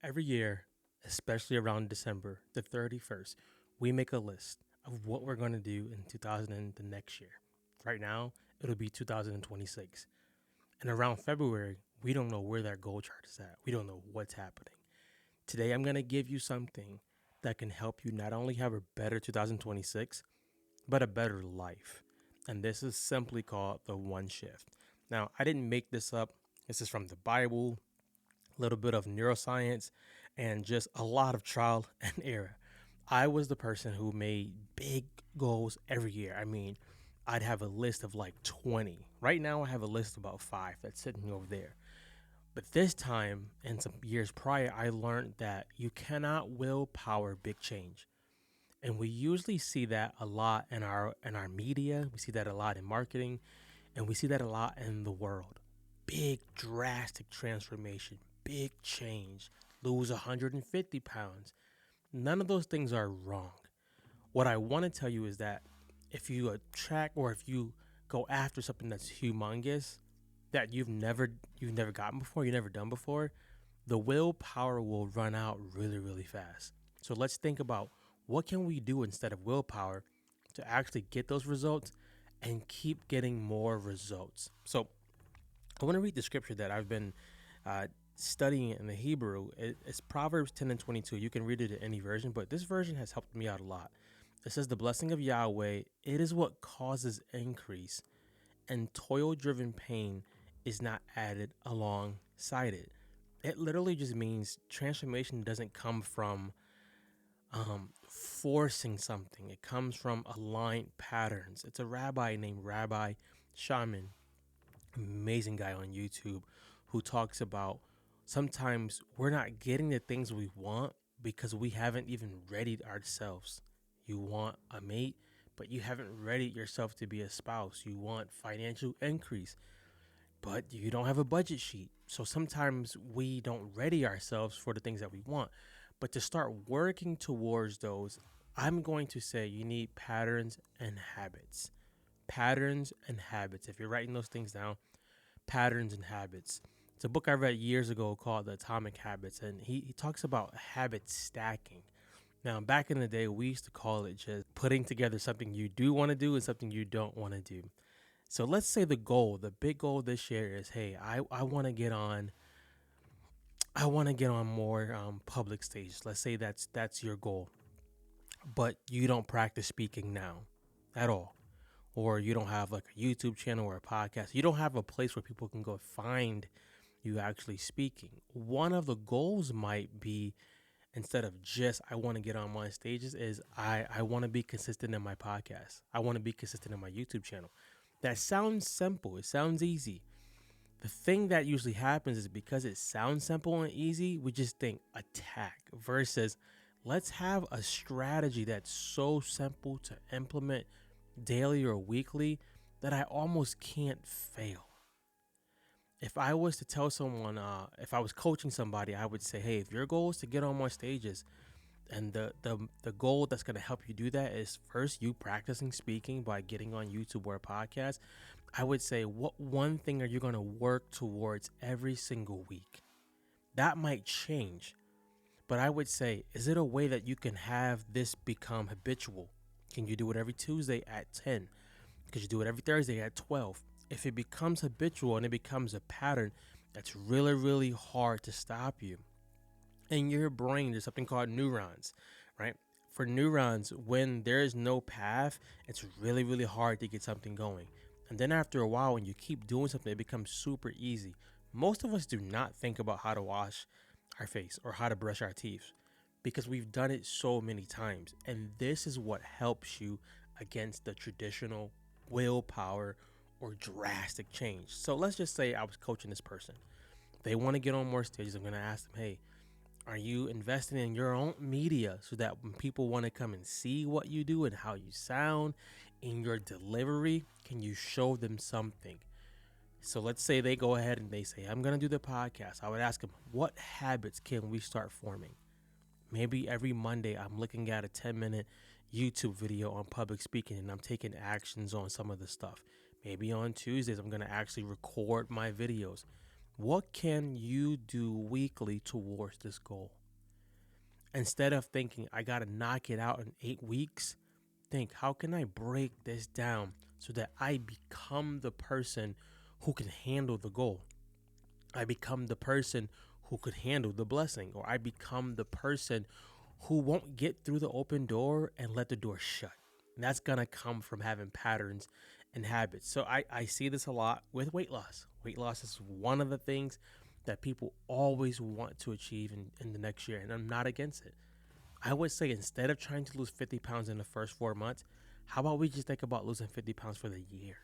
Every year, especially around December the 31st, we make a list of what we're going to do in 2000 and the next year. Right now, it'll be 2026. And around February, we don't know where that goal chart is at. We don't know what's happening. Today, I'm going to give you something that can help you not only have a better 2026, but a better life. And this is simply called the one shift. Now, I didn't make this up. This is from the Bible, a little bit of neuroscience, and just a lot of trial and error. I was the person who made big goals every year. I mean, I'd have a list of like 20. Right now, I have a list of about five that's sitting over there. But this time and some years prior, I learned that you cannot willpower big change. And we usually see that a lot in our media. We see that a lot in marketing, and we see that a lot in the world. Big drastic transformation, big change, lose 150 pounds. None of those things are wrong. What I want to tell you is that if you attract or if you go after something that's humongous that you've never gotten before, you've never done before, the willpower will run out really, really fast. So let's think about what can we do instead of willpower to actually get those results and keep getting more results. So I want to read the scripture that I've been uh, studying in the Hebrew. It's Proverbs 10 and 22. You can read it in any version, but this version has helped me out a lot. It says, "The blessing of Yahweh, it is what causes increase, and toil driven pain is not added alongside it." It literally just means transformation doesn't come from forcing something, it comes from aligned patterns. It's a rabbi named Rabbi Shaman, amazing guy on YouTube, who talks about sometimes we're not getting the things we want because we haven't even readied ourselves. You want a mate, but you haven't readied yourself to be a spouse. You want financial increase, but you don't have a budget sheet. So sometimes we don't ready ourselves for the things that we want. But to start working towards those, I'm going to say you need patterns and habits. Patterns and habits. If you're writing those things down, patterns and habits. It's a book I read years ago called The Atomic Habits, and he talks about habit stacking. Now, back in the day, we used to call it just putting together something you do want to do and something you don't want to do. So let's say the big goal this year is, hey, I want to get on, more public stages. Let's say that's your goal, but you don't practice speaking now at all, or you don't have like a YouTube channel or a podcast. You don't have a place where people can go find you actually speaking. One of the goals might be, instead of just I want to get on my stages, is I want to be consistent in my podcast. I want to be consistent in my YouTube channel. That sounds simple. It sounds easy. The thing that usually happens is because it sounds simple and easy, we just think attack versus let's have a strategy that's so simple to implement daily or weekly that I almost can't fail. If I was to tell someone, if I was coaching somebody, I would say, hey, if your goal is to get on more stages, and the goal that's going to help you do that is first you practicing speaking by getting on YouTube or a podcast, I would say, what one thing are you going to work towards every single week? That might change, but I would say, is it a way that you can have this become habitual? Can you do it every Tuesday at 10? Could you do it every Thursday at 12? If it becomes habitual and it becomes a pattern, that's really, really hard to stop you. In your brain, there's something called neurons, right? For neurons, when there is no path, it's really, really hard to get something going. And then after a while, when you keep doing something, it becomes super easy. Most of us do not think about how to wash our face or how to brush our teeth because we've done it so many times. And this is what helps you against the traditional willpower or drastic change. So let's just say I was coaching this person. They want to get on more stages. I'm going to ask them, hey, are you investing in your own media so that when people want to come and see what you do and how you sound in your delivery, can you show them something? So let's say they go ahead and they say, I'm going to do the podcast. I would ask them, what habits can we start forming? Maybe every Monday I'm looking at a 10-minute YouTube video on public speaking and I'm taking actions on some of the stuff. Maybe on Tuesdays I'm going to actually record my videos. What can you do weekly towards this goal? Instead of thinking, I got to knock it out in 8 weeks, think, how can I break this down so that I become the person who can handle the goal? I become the person who could handle the blessing, or I become the person who won't get through the open door and let the door shut. And that's going to come from having patterns and habits. So I see this a lot with weight loss. Weight loss is one of the things that people always want to achieve in the next year, and I'm not against it. I would say instead of trying to lose 50 pounds in the first 4 months, how about we just think about losing 50 pounds for the year?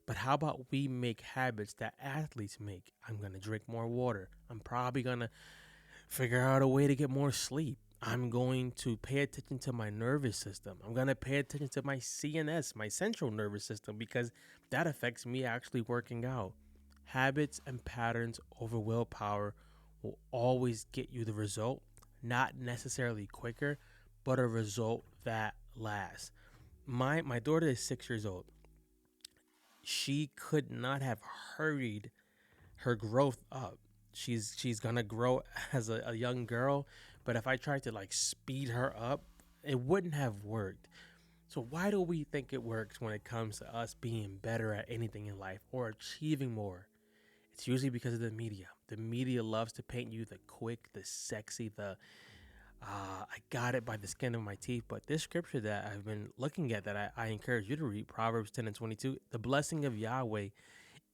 But how about we make habits that athletes make? I'm going to drink more water. I'm probably going to figure out a way to get more sleep. I'm going to pay attention to my nervous system. I'm going to pay attention to my CNS, my central nervous system, because that affects me actually working out. Habits and patterns over willpower will always get you the result, not necessarily quicker, but a result that lasts. My daughter is 6 years old. She could not have hurried her growth up. She's gonna grow as a young girl, but if I tried to like speed her up, it wouldn't have worked. So why do we think it works when it comes to us being better at anything in life or achieving more? It's usually because of the media. The media loves to paint you the quick, the sexy, the I got it by the skin of my teeth. But this scripture that I've been looking at that I encourage you to read, Proverbs 10 and 22, the blessing of Yahweh,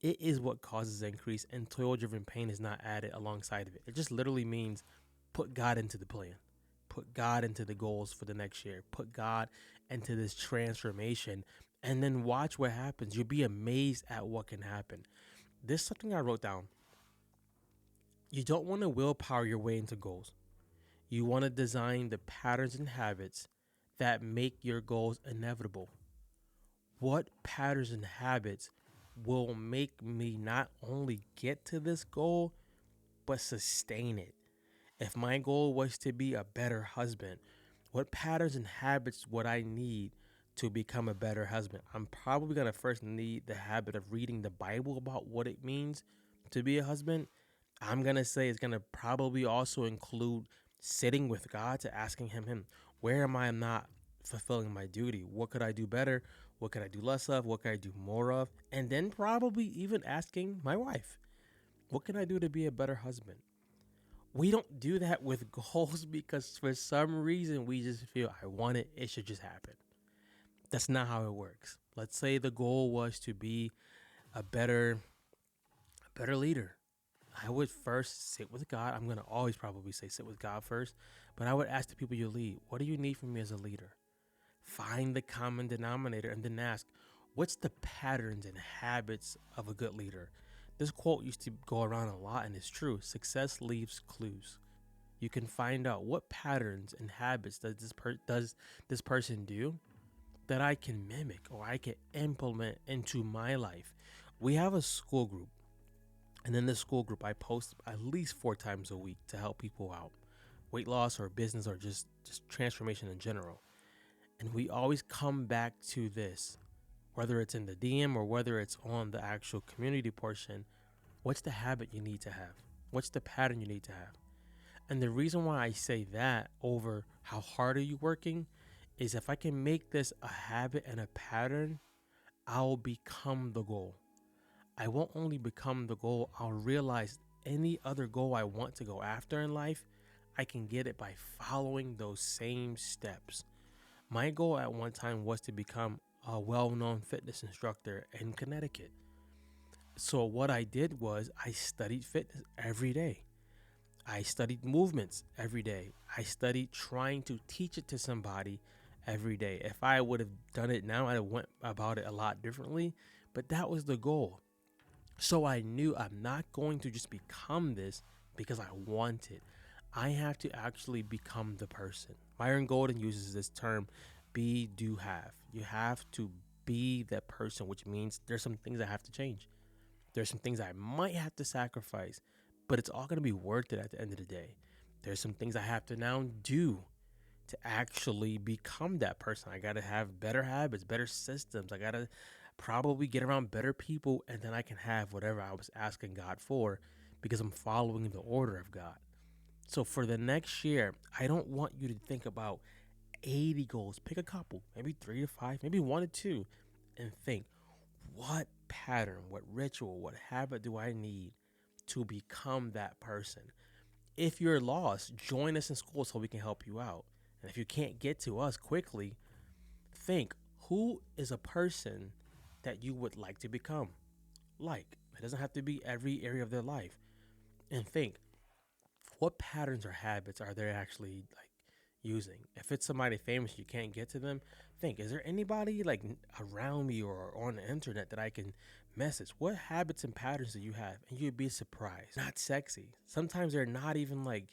it is what causes increase, and toil-driven pain is not added alongside of it. It just literally means put God into the plan. Put God into the goals for the next year. Put God into this transformation, and then watch what happens. You'll be amazed at what can happen. This is something I wrote down. You don't want to willpower your way into goals. You want to design the patterns and habits that make your goals inevitable. What patterns and habits will make me not only get to this goal, but sustain it? If my goal was to be a better husband, what patterns and habits would I need to become a better husband? I'm probably going to first need the habit of reading the Bible about what it means to be a husband. I'm going to say it's going to probably also include sitting with God to asking him, where am I not fulfilling my duty? What could I do better? What could I do less of? What could I do more of? And then probably even asking my wife, what can I do to be a better husband? We don't do that with goals because for some reason we just feel I want it. It should just happen. That's not how it works. Let's say the goal was to be a better leader. I would first sit with God. I'm going to always probably say sit with God first, but I would ask the people you lead, what do you need from me as a leader? Find the common denominator and then ask, what's the patterns and habits of a good leader? This quote used to go around a lot and it's true. Success leaves clues. You can find out what patterns and habits does this person do that I can mimic or I can implement into my life. We have a school group, and in this school group, I post at least 4 times a week to help people out, weight loss or business or just transformation in general. And we always come back to this, whether it's in the DM or whether it's on the actual community portion. What's the habit you need to have? What's the pattern you need to have? And the reason why I say that over how hard are you working is if I can make this a habit and a pattern, I'll become the goal. I won't only become the goal, I'll realize any other goal I want to go after in life, I can get it by following those same steps. My goal at one time was to become a well-known fitness instructor in Connecticut. So what I did was I studied fitness every day. I studied movements every day. I studied trying to teach it to somebody every day. If I would have done it now, I'd have went about it a lot differently, but that was the goal. So I knew I'm not going to just become this because I want it. I have to actually become the person. Myron Golden uses this term, be, do, have. You have to be that person, which means there's some things I have to change. There's some things I might have to sacrifice, but it's all going to be worth it at the end of the day. There's some things I have to now do to actually become that person. I got to have better habits, better systems. I got to probably get around better people, and then I can have whatever I was asking God for, because I'm following the order of God. So for the next year, I don't want you to think about 80 goals. Pick a couple, maybe 3 to 5, maybe 1 to 2, and think, what pattern, what ritual, what habit do I need to become that person? If you're lost, join us in school so we can help you out. And if you can't get to us quickly, think, who is a person that you would like to become? Like, it doesn't have to be every area of their life. And think, what patterns or habits are they actually like using? If it's somebody famous, you can't get to them. Think, is there anybody like around me or on the internet that I can message? What habits and patterns do you have? And you'd be surprised. Not sexy. Sometimes they're not even like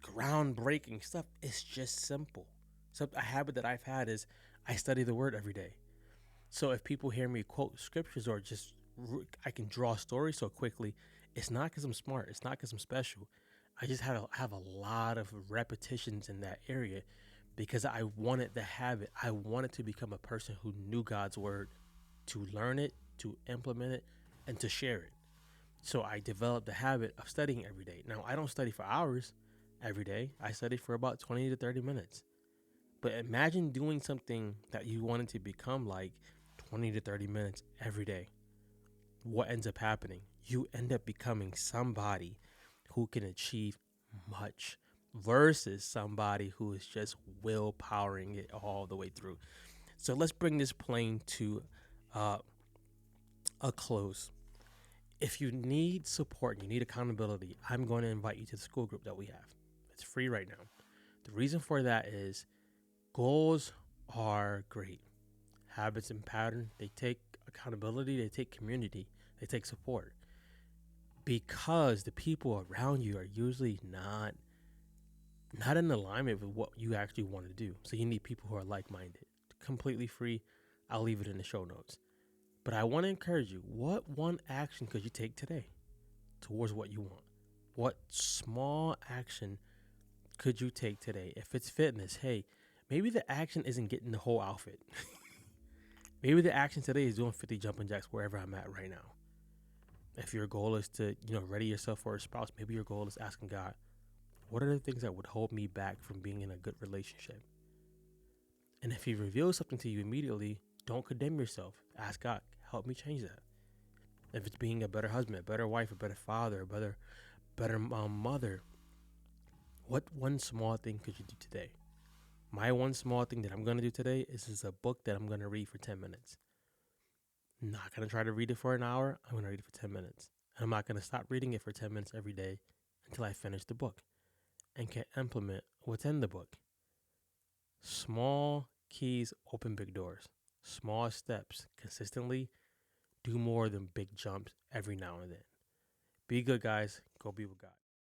groundbreaking stuff. It's just simple. So a habit that I've had is I study the word every day. So if people hear me quote scriptures or just I can draw stories so quickly, it's not because I'm smart. It's not because I'm special. I just have a lot of repetitions in that area because I wanted the habit. I wanted to become a person who knew God's word, to learn it, to implement it, and to share it. So I developed the habit of studying every day. Now, I don't study for hours every day. I study for about 20 to 30 minutes. But imagine doing something that you wanted to become like 20 to 30 minutes every day. What ends up happening? You end up becoming somebody who can achieve much versus somebody who is just willpowering it all the way through. So let's bring this plane to uh, a close. If you need support, you need accountability, I'm going to invite you to the school group that we have. It's free right now. The reason for that is goals are great. Habits and patterns, they take accountability, they take community, they take support. Because the people around you are usually not in alignment with what you actually want to do. So you need people who are like-minded. Completely free. I'll leave it in the show notes. But I want to encourage you, what one action could you take today towards what you want? What small action could you take today? If it's fitness, hey, maybe the action isn't getting the whole outfit. Maybe the action today is doing 50 jumping jacks wherever I'm at right now. If your goal is to, ready yourself for a spouse, maybe your goal is asking God, what are the things that would hold me back from being in a good relationship? And if He reveals something to you immediately, don't condemn yourself. Ask God, help me change that. If it's being a better husband, a better wife, a better father, a better mother, what one small thing could you do today? My one small thing that I'm going to do today is a book that I'm going to read for 10 minutes. I'm not going to try to read it for an hour. I'm going to read it for 10 minutes. And I'm not going to stop reading it for 10 minutes every day until I finish the book and can implement what's in the book. Small keys open big doors. Small steps consistently do more than big jumps every now and then. Be good, guys. Go be with God.